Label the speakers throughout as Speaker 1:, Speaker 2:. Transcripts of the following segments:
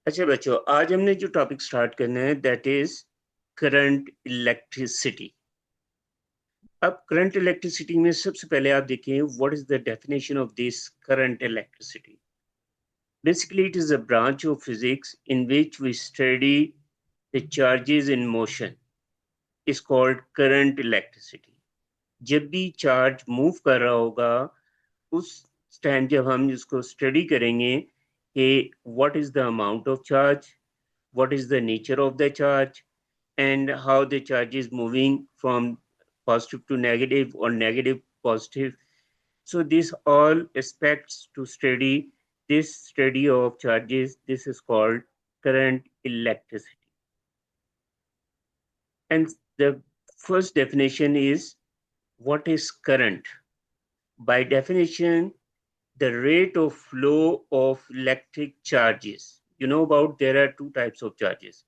Speaker 1: अच्छा बच्चों, आज हमने जो टॉपिक स्टार्ट करना है दैट इज करंट इलेक्ट्रिसिटी। अब करंट इलेक्ट्रिसिटी में सबसे पहले आप देखें what is the definition of this current electricity. Basically, it is a branch of physics in which we study the charges in motion. Is called current electricity. जब भी charge move कर रहा होगा उस टाइम जब हम इसको स्टडी करेंगे कि what is the amount of charge, what is the nature of the charge, and how the charge is moving from positive to negative or negative positive. So these all aspects to study this study of charges, this is called current electricity. And the first definition is what is current. By definition, the rate of flow of electric charges. You know about there are two types of charges,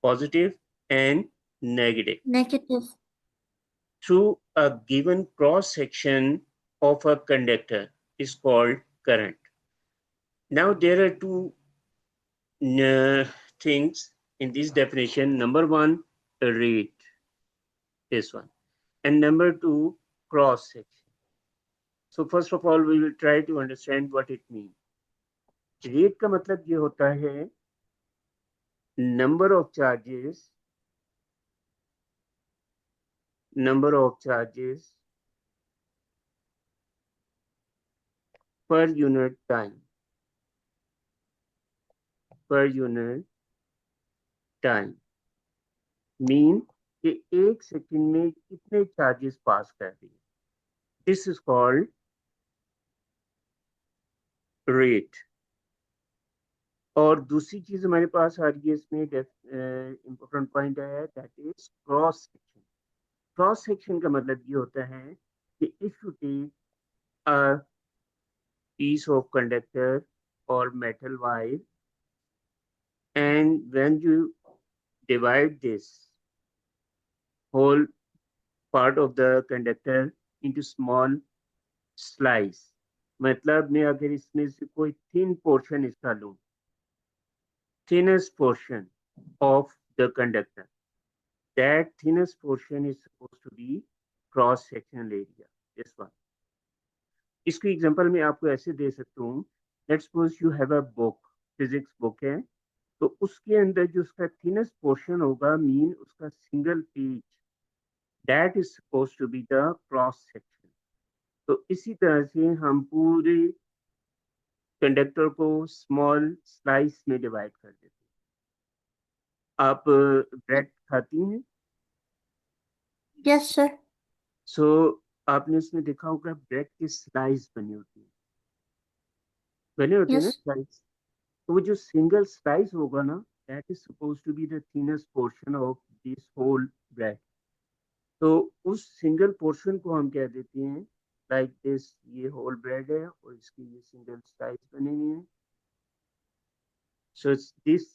Speaker 1: positive and negative,
Speaker 2: Negative.
Speaker 1: through a given cross section of a conductor is called current. Now there are two things in this definition. Number one, rate, this one, and number two, cross section. So first of all, we will try to understand what it means. Rate का मतलब ये होता है number of charges per unit time, mean कि एक second में कितने charges pass कर रही है, दिस इज कॉल्ड रेट। और दूसरी चीज हमारे पास आ रही है इसमें इंपॉर्टेंट पॉइंट है that is cross section. Cross section का मतलब ये होता है कि if you take a piece of conductor or metal wire and when you divide this whole part of the conductor into small slice, मतलब मैं अगर इसमें से कोई थिन पोर्शन इसका लूं, thinnest portion of the conductor, that thinnest portion is supposed to be cross sectional area, this one. इसकी example मैं आपको ऐसे दे सकता हूँ, let's suppose you have a book, physics book है, तो उसके अंदर जो उसका थिनेस्ट पोर्शन होगा मीन उसका single page, that is suppose to be the cross section. तो इसी तरह से हम पूरे कंडक्टर को स्मॉल स्लाइस में डिवाइड कर देते हैं। आप ब्रेड खाती हैं?
Speaker 2: Yes, sir.
Speaker 1: सो आपने इसमें देखा होगा ब्रेड की स्लाइस बने होते हैं ना
Speaker 2: Yes.
Speaker 1: स्लाइस। तो वो जो सिंगल स्लाइस होगा ना, that is suppose to be the thinnest portion of this whole bread. तो उस सिंगल पोर्शन को हम कह देते हैं लाइक दिस, ये होल ब्रेड है और इसकी ये सिंगल स्लाइस बने हुए हैं। So this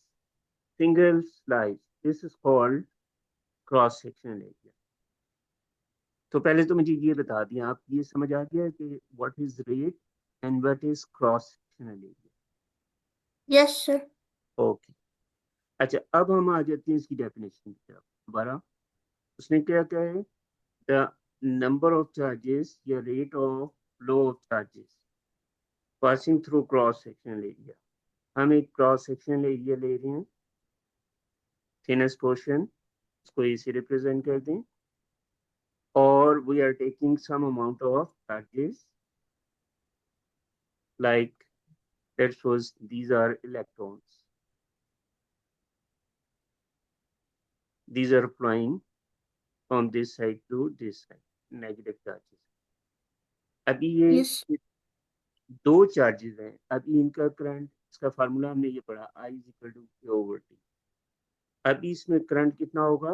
Speaker 1: single slice, this is called cross sectional area. तो पहले तो मुझे ये बता दिया, आप ये समझ आ गया कि what is rate and what is cross sectional area.
Speaker 2: Yes, sir.
Speaker 1: Okay, अच्छा अब हम आ जाते हैं इसकी डेफिनेशन की तरफ दोबारा। उसने क्या क्या है, द नंबर ऑफ चार्जेस या rate of flow of charges passing through cross sectional area. हम एक क्रॉस सेक्शनल एरिया ले रहे हैं, थिनेस्ट पोर्शन, इसको इसे रिप्रेजेंट कर दें, और we are taking some amount of charges like let's suppose these are electrons, these are flowing from this side to this side, negative charges। अभी
Speaker 2: Yes.
Speaker 1: ये दो चार्जेस हैं, अभी इनका करंट, इसका फार्मूला हमने ये पढ़ा, I is equal to Q over T। अभी इसमें करंट कितना होगा,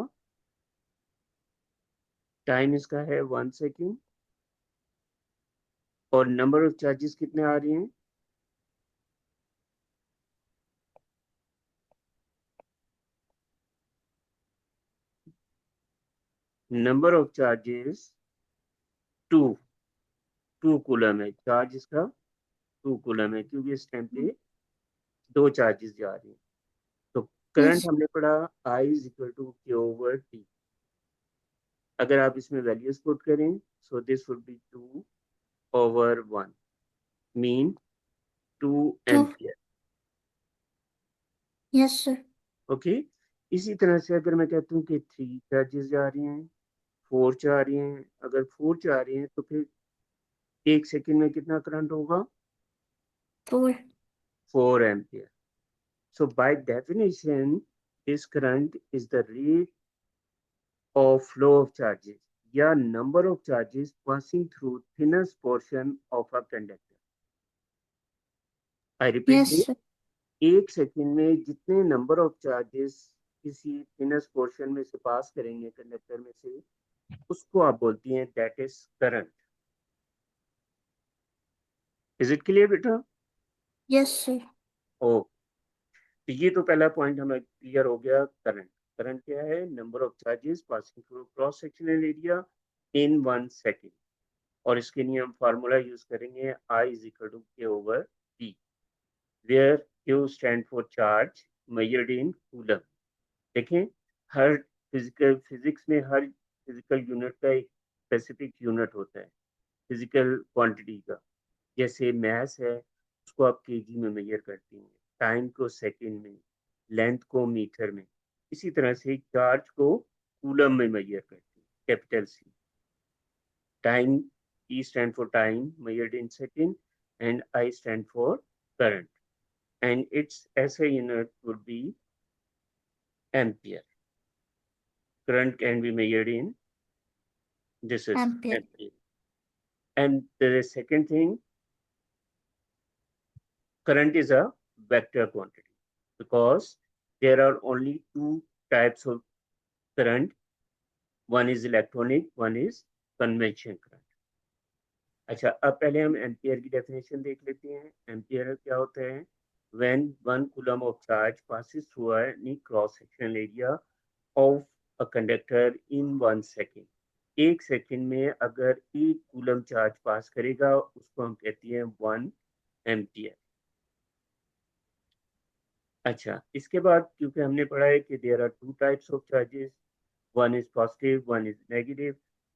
Speaker 1: टाइम इसका है 1 सेकेंड, और नंबर ऑफ चार्जेस कितने आ रहे हैं, नंबर ऑफ चार्जेस 2, 2 कूलम है चार्ज, इसका 2 कूलम है क्योंकि इस टाइम पे दो चार्जेस जा रहे हैं। Current
Speaker 2: Yes.
Speaker 1: हमने पढ़ा I is equal to K/T। अगर आप इसमें वैल्यूज पुट करें, so this would be 2/1, mean 2
Speaker 2: 2.
Speaker 1: Ampere.
Speaker 2: Yes, sir.
Speaker 1: Okay, इसी तरह से अगर मैं कहता हूँ कि 3 चार्जेस जा रही हैं, 4 जा रही हैं, अगर 4 जा रही हैं तो फिर 1 सेकेंड में कितना करंट होगा?
Speaker 2: 4.
Speaker 1: 4 ampere. So by definition, this current is the rate of flow of charges या number of charges passing through thinnest portion of a conductor. I repeat
Speaker 2: Yes,
Speaker 1: this.
Speaker 2: sir.
Speaker 1: 1 second में जितने number of charges किसी thinnest portion में से पास करेंगे conductor में से, उसको आप बोलती हैं that is current. Is it clear बेटा?
Speaker 2: Yes, sir.
Speaker 1: ओ, तो ये तो पहला पॉइंट हमें क्लियर हो गया। करंट, करंट क्या है? Number of charges passing through cross sectional area in 1 second. और इसके लिए हम फार्मूला यूज करेंगे I is equal to K/T, where Q stand for charge measured in coulomb. देखें, हर फिजिक्स में हर फिजिकल यूनिट का एक स्पेसिफिक यूनिट होता है फिजिकल क्वांटिटी का। जैसे मैस है, उसको आप केजी में मेजर करती हैं, टाइम को सेकंड में, लेंथ को मीटर में। इसी तरह से चार्ज को कूलम में मेजर करती हैं, capital C. Time, E stand for time measured in second, and I stand for current, and its SI unit would be ampere. Current can be measured in, this is
Speaker 2: Ampere.
Speaker 1: ampere. And the second thing, current is a vector quantity because there are only two types of current. One is electronic, one is conventional current. अच्छा, अब पहले हम ampere की definition देख लेते हैं। Ampere क्या होता है? When 1 coulomb of charge passes through any cross sectional area of a conductor in 1 second, 1 second में अगर 1 कूलम चार्ज पास करेगा, उसको हम कहते हैं 1 एम्पियर। अच्छा, इसके बाद क्योंकि हमने पढ़ा है कि there are 2 types of charges, one is positive, one is negative.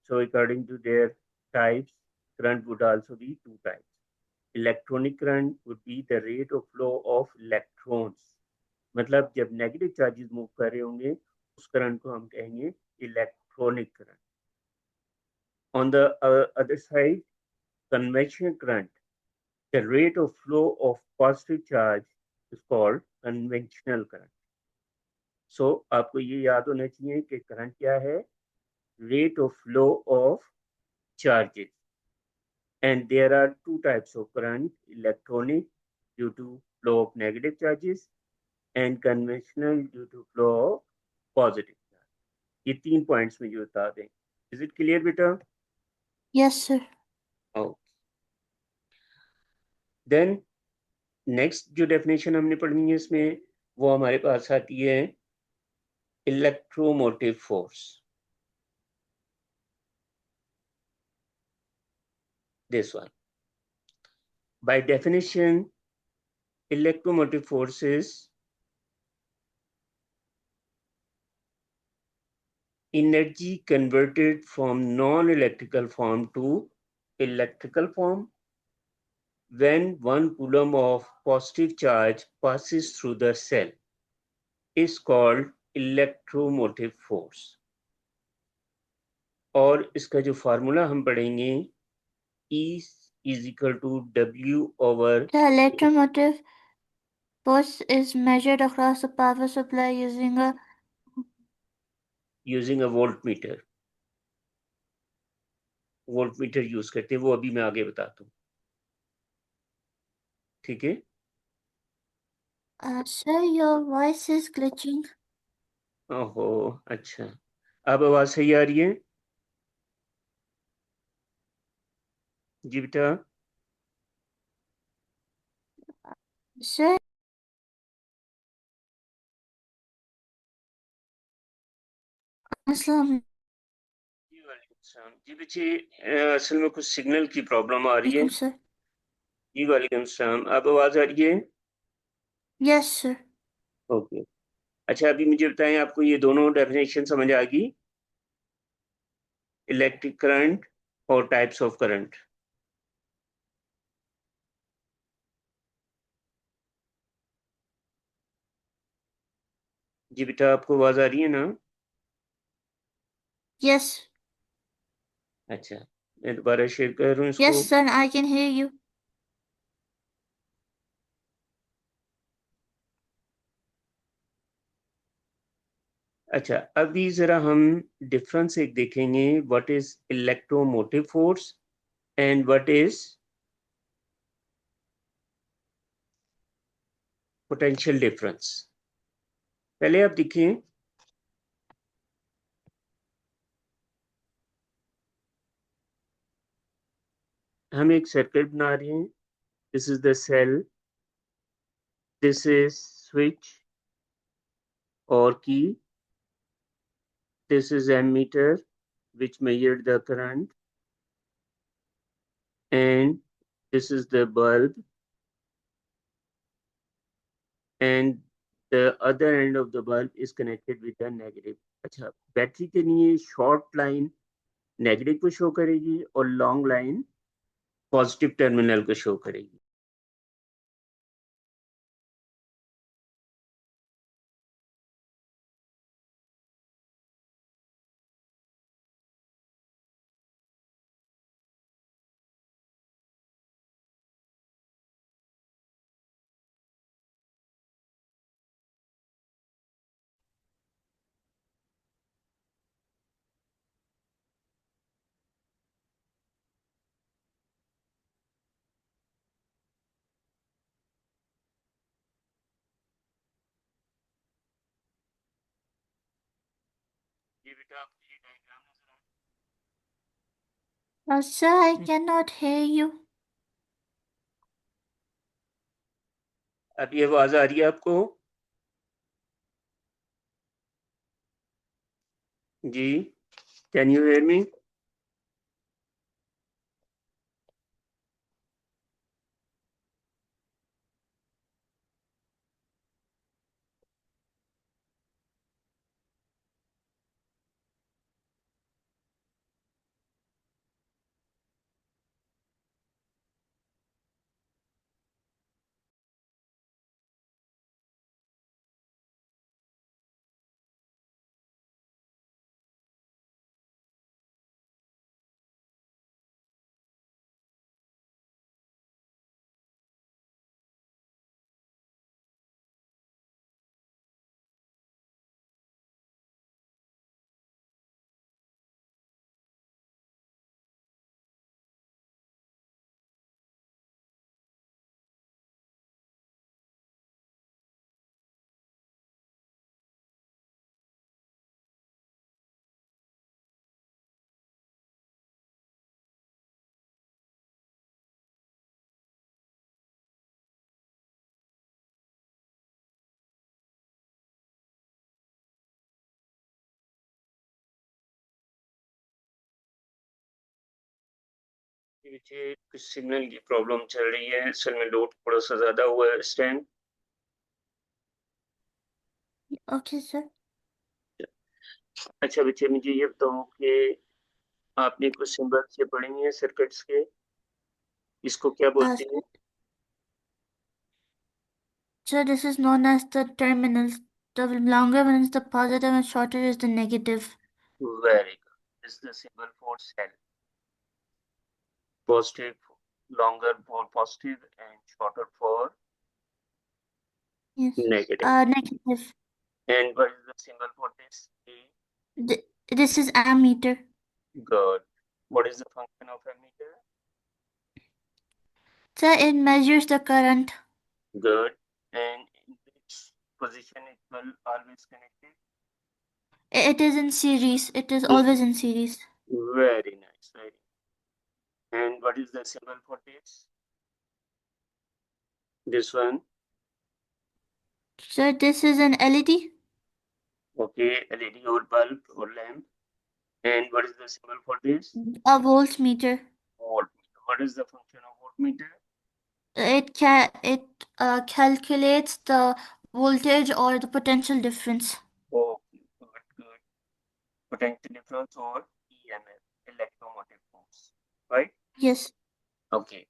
Speaker 1: So according to their types, current would also be 2 types. Electronic current would be the rate of flow of electrons. मतलब जब negative charges move कर रहे होंगे, उस current को हम कहेंगे electronic current. On the other side, conventional current, the rate of flow of positive charge is called conventional current. So आपको ये याद होना चाहिए कि करंट क्या है? Rate of flow of charges. And there are 2 types of current: electronic due to flow of negative charges and conventional due to flow of positive charge. ये 3 points में जो बता दें। इज इट क्लियर बेटा?
Speaker 2: Yes, sir.
Speaker 1: Okay, then next जो definition हमने पढ़नी है इसमें, वो हमारे पास आती है electromotive force. This one, by definition, electromotive forces energy converted from non-electrical form to electrical form when 1 coulomb of positive charge passes through the cell is called electromotive force। और इसका जो फार्मूला हम पढ़ेंगे, E is equal to W over
Speaker 2: The electromotive force is measured across the power supply
Speaker 1: using a voltmeter। Voltmeter use करते हैं, वो अभी मैं आगे बताता हूँ, ठीक है?
Speaker 2: Sir, your voice is glitching.
Speaker 1: ओहो, अच्छा, अब आवाज सही आ रही है जी बेटा?
Speaker 2: Sir, Aslam
Speaker 1: जी वालेकुम सलाम। जी बच्चे, असल में कुछ सिग्नल की प्रॉब्लम आ रही है।
Speaker 2: alaikum, sir.
Speaker 1: जी वालेकुम सलाम, अब आवाज आ रही है?
Speaker 2: Yes, sir.
Speaker 1: ओके, अच्छा, अभी मुझे बताएं, आपको ये दोनों डेफिनेशन समझ आ गई, इलेक्ट्रिक करंट और टाइप्स ऑफ करंट? जी बेटा, आपको आवाज आ रही है ना?
Speaker 2: Yes.
Speaker 1: अच्छा, मैं दोबारा शेयर कर रहा हूँ
Speaker 2: Yes,
Speaker 1: इसको।
Speaker 2: son, I can hear you.
Speaker 1: अच्छा, अभी जरा हम डिफरेंस एक देखेंगे, what is electromotive force and what is potential difference. पहले आप देखें, हम एक सर्किट बना रहे हैं, this is the cell, this is switch or key, this is ammeter which measured the current, and this is the bulb, and the other end of the bulb is connected with the negative. अच्छा, battery के लिए short line negative को show करेगी और long line positive terminal को show करेगी। ये बेटा आपको ये डायग्राम नजर
Speaker 2: Sir, I cannot hear you.
Speaker 1: आ, अब ये आवाज आ रही है आपको? जी, कैन यू हेयर मी? पीछे कुछ सिग्नल की प्रॉब्लम चल रही है, असल में लोड थोड़ा सा ज्यादा हुआ है इस टाइम।
Speaker 2: Okay, sir.
Speaker 1: अच्छा बच्चे, मुझे ये बताओ कि आपने कुछ सिंबल से पढ़े हैं सर्किट्स के, इसको क्या बोलते हैं?
Speaker 2: Sir, this is known as the terminals. The longer one is the positive and shorter is the negative.
Speaker 1: Very good, this is the symbol for sale, positive, longer for positive and shorter for
Speaker 2: Yes.
Speaker 1: negative.
Speaker 2: Negative.
Speaker 1: And what is the symbol for this?
Speaker 2: This is ammeter.
Speaker 1: Good. What is the function of ammeter?
Speaker 2: Sir, it measures the current.
Speaker 1: Good. And in which position it will always connected?
Speaker 2: It is in series. It is always in series.
Speaker 1: Very nice. Very. And what is the symbol for this? This one.
Speaker 2: Sir, this is an LED.
Speaker 1: Okay, LED or bulb or lamp. And what is the symbol for this?
Speaker 2: A voltmeter.
Speaker 1: Voltmeter. What is the function of voltmeter?
Speaker 2: It calculates the voltage or the potential difference.
Speaker 1: Okay, good. Potential difference or EMF, electromotive force, right?
Speaker 2: Yes.
Speaker 1: Okay.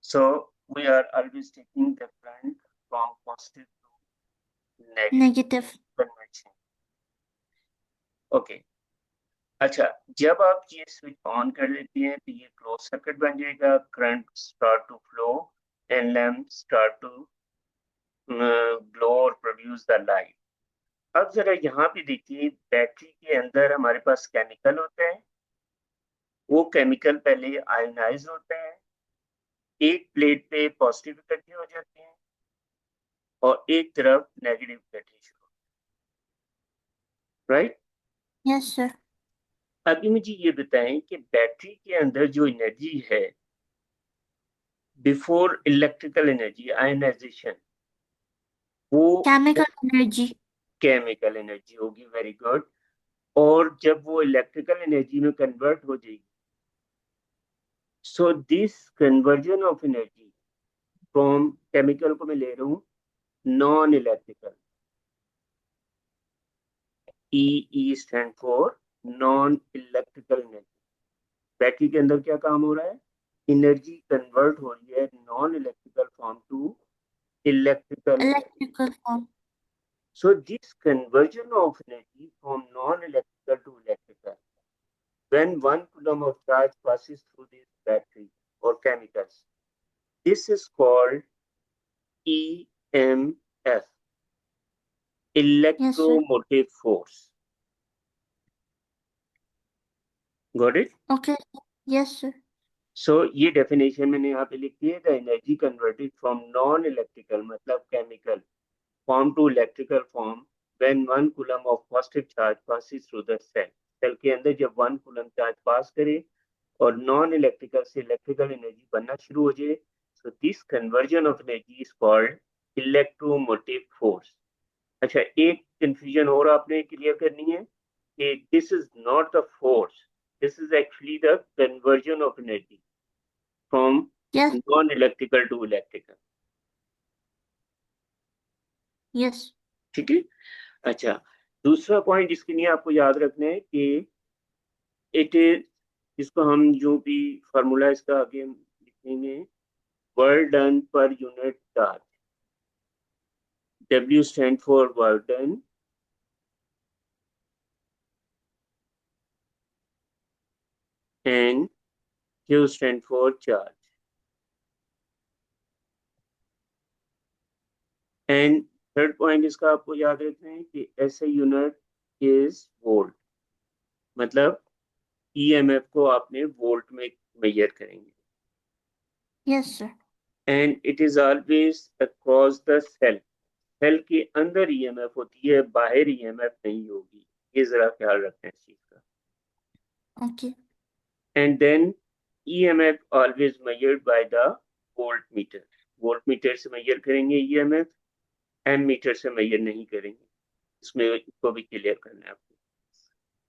Speaker 1: So we are always taking the current from positive to negative
Speaker 2: Negative.
Speaker 1: conversion. Okay अच्छा, जब आप ये switch on कर लेते हैं तो ये close circuit बन जाएगा, current start to flow and lamp start to glow और प्रोड्यूस द लाइट। अब जरा यहाँ पे देखिए, बैटरी के अंदर हमारे पास केमिकल होते हैं, वो केमिकल पहले आयनाइज होते हैं, एक प्लेट पे पॉजिटिव इकट्ठे हो जाते हैं और एक तरफ नेगेटिव इकट्ठे शुरू, राइट?
Speaker 2: Yes, sir.
Speaker 1: अभी मुझे ये बताएं कि बैटरी के अंदर जो एनर्जी है बिफोर इलेक्ट्रिकल एनर्जी आयनाइजेशन, वो
Speaker 2: Chemical energy.
Speaker 1: केमिकल एनर्जी होगी। Very good. और जब वो इलेक्ट्रिकल एनर्जी में कन्वर्ट हो जाएगी, सो this conversion of energy from chemical को मैं ले रहा हूँ non electrical, E stand for non electrical energy. Battery के अंदर क्या काम हो रहा है? एनर्जी कन्वर्ट हो रही है non electrical form to electrical energy.
Speaker 2: Electrical form.
Speaker 1: So this conversion of energy from non-electrical to electrical, when 1 coulomb of charge passes through this battery or chemicals, this is called EMF,
Speaker 2: Yes, sir.
Speaker 1: electromotive force. Got it?
Speaker 2: Okay. Yes, sir.
Speaker 1: So ये definition मैंने यहाँ पे लिख दी है, the energy converted from non-electrical मतलब chemical form to electrical form when 1 coulomb of positive charge passes through the cell. Cell के अंदर जब 1 coulomb चार्ज पास करे और नॉन इलेक्ट्रिकल से इलेक्ट्रिकल एनर्जी बनना शुरू हो जाए, so this conversion of energy is called electromotive force. अच्छा, एक कंफ्यूजन और आपने क्लियर करनी है कि this is not the force, this is actually the conversion of energy from
Speaker 2: Yes.
Speaker 1: Non electrical to electrical.
Speaker 2: Yes.
Speaker 1: ठीक है। अच्छा, दूसरा पॉइंट इसके लिए आपको याद रखना है कि इट इज, इसको हम जो भी फार्मूला इसका आगे लिखेंगे, work done per unit charge. W stand for work done and Q stand for charge. And third point इसका आपको याद रखना है कि ऐसे यूनिट इज वोल्ट, मतलब ईएमएफ को आपने वोल्ट में मेजर करेंगे।
Speaker 2: Yes, sir.
Speaker 1: And it is always across the cell, cell के अंदर ईएमएफ होती है, बाहर ईएमएफ नहीं होगी, ये जरा ख्याल रखना है इस चीज का।
Speaker 2: Okay.
Speaker 1: And then EMF always measured by the voltmeter, voltmeter से मेजर करेंगे ईएमएफ, एमीटर से मेजर नहीं करेंगे। इसमें इसको भी क्लियर करना है आपको।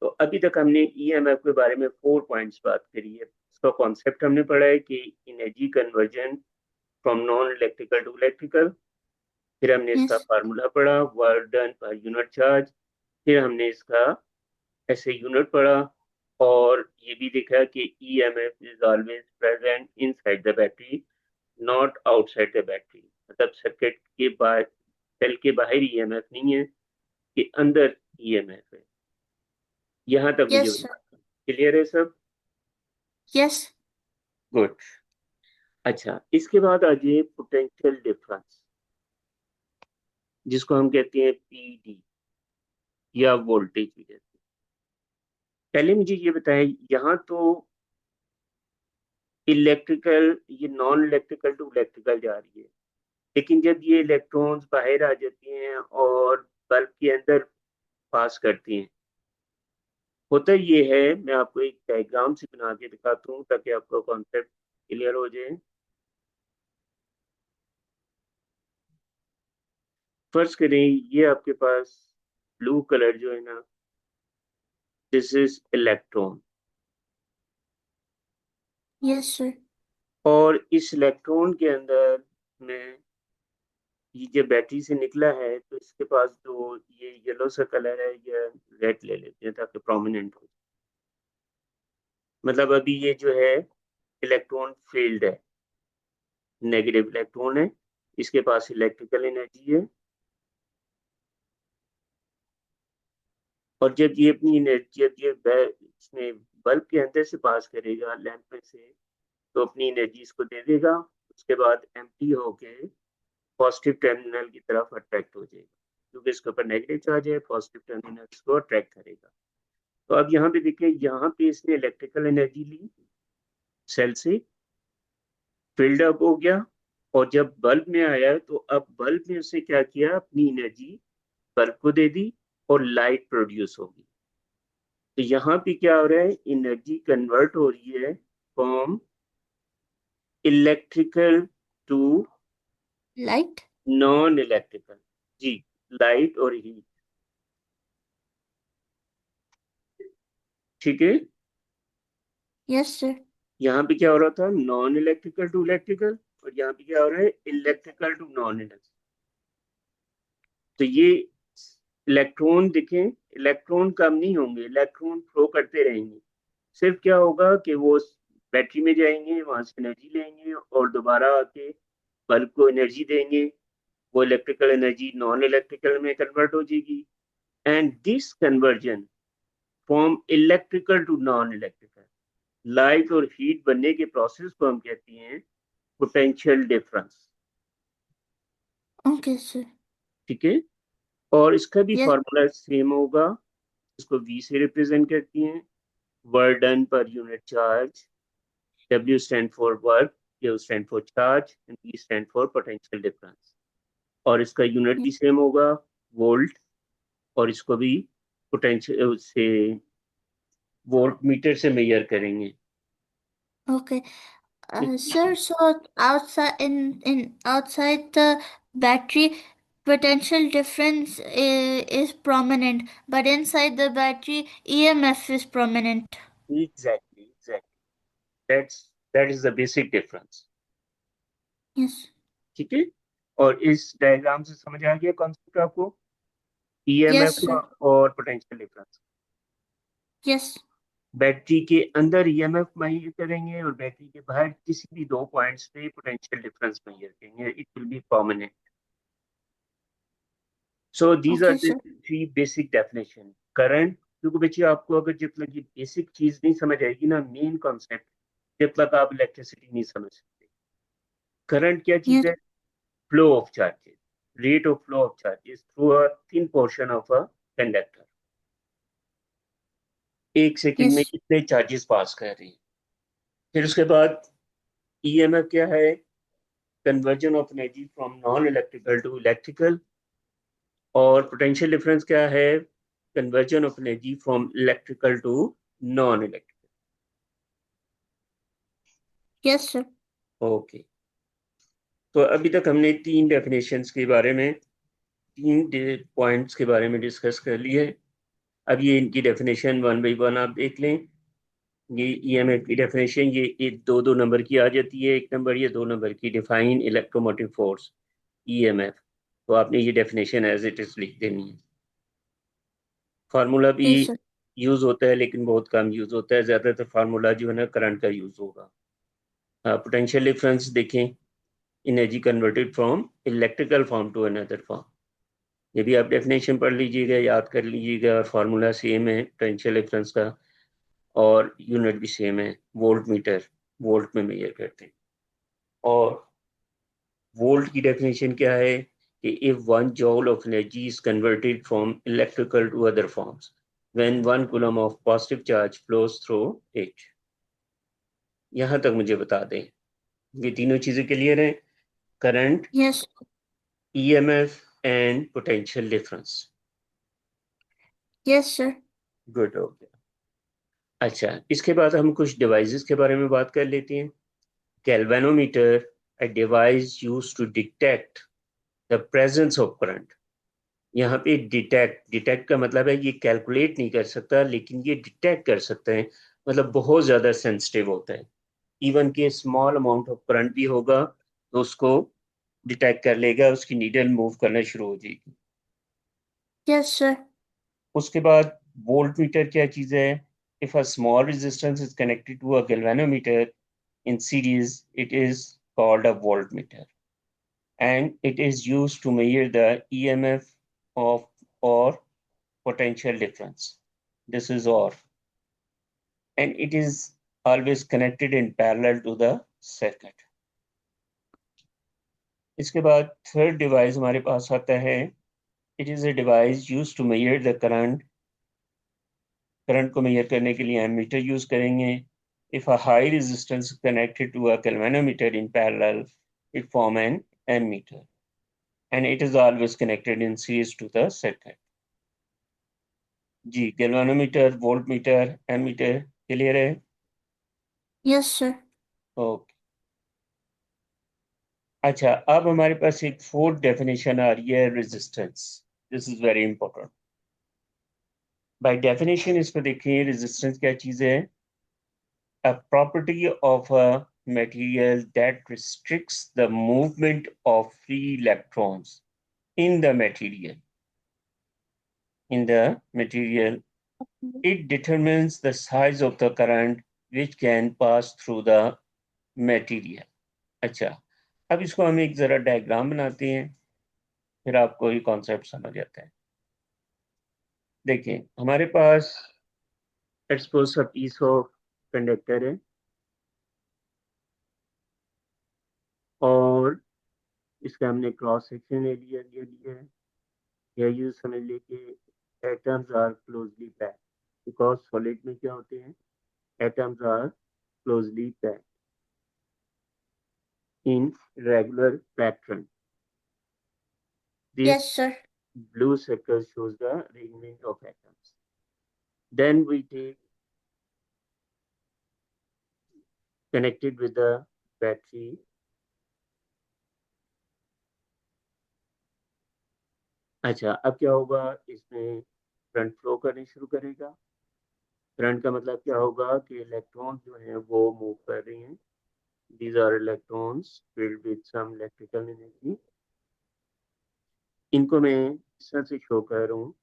Speaker 1: तो अभी तक हमने ईएमएफ के बारे में 4 पॉइंट्स बात करी है। इसका कॉन्सेप्ट हमने पढ़ा है कि energy conversion from non electrical to electrical, फिर हमने इसका
Speaker 2: Yes.
Speaker 1: फार्मूला पढ़ा work done per unit charge, फिर हमने इसका ऐसे यूनिट पढ़ा, और ये भी देखा कि EMF is always present inside the battery not outside the battery, मतलब सर्किट के बाहर, सेल के बाहर ईएमएफ नहीं है, कि अंदर ईएमएफ है। यहाँ तक मुझे
Speaker 2: Yes, sir.
Speaker 1: क्लियर है सब?
Speaker 2: Yes.
Speaker 1: गुड। अच्छा, इसके बाद आ जाइए पोटेंशियल डिफरेंस, जिसको हम कहते हैं पीडी या वोल्टेज भी कहते हैं। पहले मुझे ये बताएं, यहाँ तो इलेक्ट्रिकल, ये नॉन इलेक्ट्रिकल टू इलेक्ट्रिकल जा रही है, लेकिन जब ये इलेक्ट्रॉन्स बाहर आ जाती हैं और बल्ब के अंदर पास करती हैं, होता ये है, मैं आपको एक डायग्राम से बना के दिखाता हूँ ताकि आपको कॉन्सेप्ट क्लियर हो जाए। फर्ज करें ये आपके पास ब्लू कलर जो है ना, this is electron,
Speaker 2: Yes, sir.
Speaker 1: और इस इलेक्ट्रॉन के अंदर में ये जो बैटरी से निकला है तो इसके पास जो ये येलो सा कलर है, ये रेड ले लेते हैं ताकि प्रोमिनेंट हो। मतलब अभी ये जो है इलेक्ट्रॉन फील्ड है, नेगेटिव इलेक्ट्रॉन है, इसके पास इलेक्ट्रिकल एनर्जी है। और जब ये अपनी एनर्जी, जब ये इसमें बल्ब के अंदर से पास करेगा लैंप में से, तो अपनी एनर्जी इसको दे देगा। उसके बाद एम्प्टी होके पॉजिटिव टर्मिनल की तरफ अट्रैक्ट हो जाएगा, क्योंकि इसके ऊपर नेगेटिव चार्ज है, पॉजिटिव टर्मिनल इसको अट्रैक्ट करेगा। तो अब यहाँ पे देखिए, यहाँ पे इसने इलेक्ट्रिकल एनर्जी ली सेल से, फील्ड अप हो गया, और जब बल्ब में आया तो अब बल्ब में उसने क्या किया, अपनी एनर्जी बल्ब को दे दी और लाइट प्रोड्यूस होगी। तो यहाँ पे क्या हो रहा है, एनर्जी कन्वर्ट हो रही है from electrical to
Speaker 2: Light?
Speaker 1: Non electrical. जी, लाइट और हीट। ठीक है।
Speaker 2: Yes, sir.
Speaker 1: यहाँ पे क्या हो रहा था, नॉन इलेक्ट्रिकल टू इलेक्ट्रिकल, और यहाँ पे क्या हो रहा है, इलेक्ट्रिकल टू नॉन इलेक्ट्रिकल। तो ये इलेक्ट्रॉन देखें, इलेक्ट्रॉन कम नहीं होंगे, इलेक्ट्रॉन फ्लो करते रहेंगे। सिर्फ क्या होगा कि वो बैटरी में जाएंगे, वहां से एनर्जी लेंगे और दोबारा आके बल्ब को एनर्जी देंगे। वो इलेक्ट्रिकल एनर्जी नॉन इलेक्ट्रिकल में कन्वर्ट हो जाएगी। And this conversion from electrical to non electrical, light और हीट बनने के प्रोसेस को हम कहते हैं पोटेंशियल डिफरेंस।
Speaker 2: Okay, sir.
Speaker 1: ठीक है। और इसका भी
Speaker 2: Yes,
Speaker 1: फार्मूला सेम होगा, इसको V से रिप्रेजेंट करती हैं, work done per unit charge. W stand for work, Q stand for charge and E stand for potential difference. और इसका यूनिट
Speaker 2: yes.
Speaker 1: भी सेम होगा, वोल्ट। और इसको भी पोटेंशियल से, वोल्ट मीटर से मेजर करेंगे।
Speaker 2: Okay. Sir, so outside in outside the battery, potential difference is prominent, but inside the battery, EMF is prominent.
Speaker 1: Exactly exactly, that is the basic difference.
Speaker 2: Yes.
Speaker 1: ठीक है। और इस diagram से समझ आ गया concept आपको,
Speaker 2: Yes,
Speaker 1: ईएमएफ
Speaker 2: sir.
Speaker 1: और potential difference.
Speaker 2: Yes.
Speaker 1: Battery के अंदर ईएमएफ मेजर करेंगे और बैटरी के बाहर किसी भी दो पॉइंट्स पे पोटेंशियल डिफरेंस मेजर करेंगे, it will be permanent. So these are
Speaker 2: Okay,
Speaker 1: the
Speaker 2: sir.
Speaker 1: Three basic definition. Current, क्योंकि बच्चे आपको अगर जब तक ये बेसिक चीज नहीं समझ आएगी ना, मेन कॉन्सेप्ट, जब तक आप इलेक्ट्रिसिटी नहीं समझ सकते। करंट क्या चीज
Speaker 2: Yes.
Speaker 1: है, flow of charges, rate of flow of charges through a thin portion of a conductor. एक सेकंड में
Speaker 2: Yes.
Speaker 1: कितने चार्जेस पास कर रही है। फिर उसके बाद ईएमएफ क्या है, conversion of energy from non electrical to electrical. और पोटेंशियल डिफरेंस क्या है, conversion of energy from electrical to non electrical.
Speaker 2: Yes, sir.
Speaker 1: Okay. तो अभी तक हमने तीन डेफिनेशंस के बारे में, तीन पॉइंट्स के बारे में डिस्कस कर लिए। अब ये इनकी डेफिनेशन वन बाई वन आप देख लें। ये ईएमएफ की डेफिनेशन ये दो दो नंबर की आ जाती है, एक नंबर ये, दो नंबर की, डिफाइन इलेक्ट्रोमोटिव फोर्स ईएमएफ। तो आपने ये डेफिनेशन एज इट इज लिख देनी है। फार्मूला भी
Speaker 2: Yes, sir.
Speaker 1: यूज होता है लेकिन बहुत कम यूज होता है, ज्यादातर फार्मूला जो है ना करंट का यूज होगा। पोटेंशियल डिफरेंस देखें, energy converted from electrical form to another form. ये भी आप डेफिनेशन पढ़ लीजिएगा, याद कर लीजिएगा, और फार्मूला सेम है पोटेंशियल डिफरेंस का, और यूनिट भी सेम है, वोल्ट मीटर, वोल्ट में मेजर करते हैं। और वोल्ट की डेफिनेशन क्या है कि if 1 joule of energy is converted from electrical to other forms when 1 coulomb of positive charge flows through it. यहां तक मुझे बता दें, ये तीनों चीजें क्लियर हैं, current,
Speaker 2: Yes.
Speaker 1: EMF and potential difference.
Speaker 2: Yes, sir.
Speaker 1: Good हो गया। अच्छा, इसके बाद हम कुछ डिवाइसेस के बारे में बात कर लेते हैं। Galvanometer, a device used to detect the presence of current। यहाँ पे डिटेक्ट का मतलब है ये कैलकुलेट नहीं कर सकता लेकिन ये डिटेक्ट कर सकते हैं, मतलब बहुत ज़्यादा सेंसिटिव होता है। इवन के स्मॉल अमाउंट ऑफ करंट भी होगा तो उसको डिटेक्ट कर लेगा, उसकी नीडल मूव करना शुरू हो जाएगी।
Speaker 2: Yes, sir.
Speaker 1: उसके बाद वोल्ट मीटर क्या चीज़ है? If a small resistance is connected to a galvanometer in series, it is called a voltmeter, and it is used to measure the EMF of or potential difference. This is OR, and it is always connected in parallel to the circuit. इसके बाद third device हमारे पास आता है. It is a device use to measure the current. Current को measure करने के लिए एमीटर यूज करेंगे. If a high resistance connected to a galvanometer in parallel, it form an ammeter, and it is always connected in series to the circuit. जी, galvanometer, voltmeter, ammeter clear है?
Speaker 2: Yes, sir.
Speaker 1: Okay. अच्छा, अब हमारे पास एक fourth definition आ रही है, resistance. This is very important. By definition इसको देखिए, रेजिस्टेंस क्या चीज है? A property of a material that restricts the movement of free electrons in the material. In the material, it determines the size of the current which can pass through the material. अच्छा, अब इसको हम एक जरा diagram बनाते हैं, फिर आपको ये कॉन्सेप्ट समझ आता है. देखिए, हमारे पास let's suppose a piece of conductor है, और इसका हमने क्रॉस सेक्शन एरिया लिया है. या यूं समझ ले कि atoms are closely packed, because solid में क्या होते हैं? Atoms are closely packed in regular pattern. This
Speaker 2: Yes, sir.
Speaker 1: blue circle shows the arrangement of atoms. Then we take connected with the battery. अच्छा, अब क्या होगा? इसमें करंट फ्लो करने शुरू करेगा. करंट का मतलब क्या होगा कि इलेक्ट्रॉन जो हैं वो मूव कर रही हैं. These are electrons filled with some electrical energy. इनको मैं इस तरह से शो कर रहा हूँ.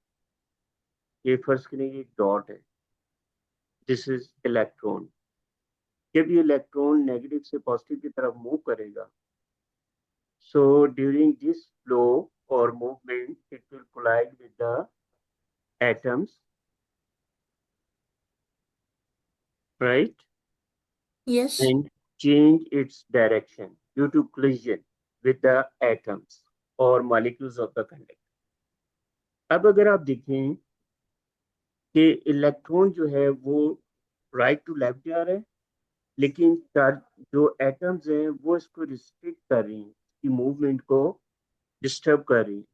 Speaker 1: ये फर्स्ट के लिए एक डॉट है. This is electron. जब ये इलेक्ट्रॉन नेगेटिव से पॉजिटिव की तरफ मूव करेगा, so during this flow or movement, it will collide with the atoms, right?
Speaker 2: Yes.
Speaker 1: And change its direction due to collision with the atoms or molecules of the conductor. अब अगर आप देखें कि electron जो है वो right to left जा रहा है, लेकिन जो एटम्स हैं वो इसको रिस्ट्रिक्ट कर रही हैं, इसकी मूवमेंट को डिस्टर्ब कर रही हैं.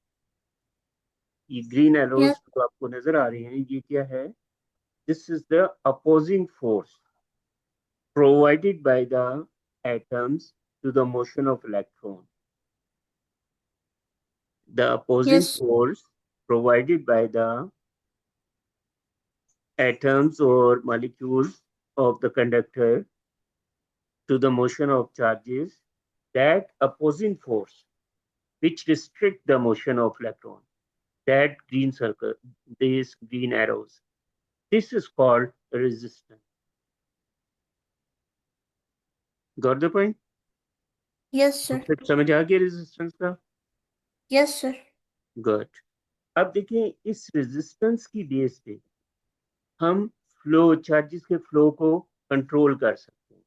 Speaker 1: ये ग्रीन एरोज
Speaker 2: Yes.
Speaker 1: जो आपको नजर आ रही हैं, ये क्या है? This is the opposing force provided by the atoms to the motion of electron. The opposing
Speaker 2: Yes.
Speaker 1: force provided by the atoms or molecules of the conductor to the motion of charges, that opposing force which restrict the motion of electron, that green circle, these green arrows, this is called resistance. Got the point?
Speaker 2: Yes, sir.
Speaker 1: समझ आ गया resistance का?
Speaker 2: Yes, sir.
Speaker 1: Good. अब देखिए, इस resistance की base पे हम flow, charges के फ्लो को कंट्रोल कर सकते हैं.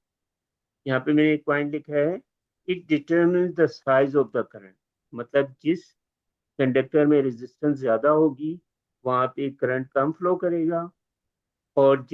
Speaker 1: यहाँ पे मैंने एक पॉइंट लिखा है, it determines the size of the current. मतलब जिस कंडक्टर में रेजिस्टेंस ज्यादा होगी, वहां पे करंट कम फ्लो करेगा, और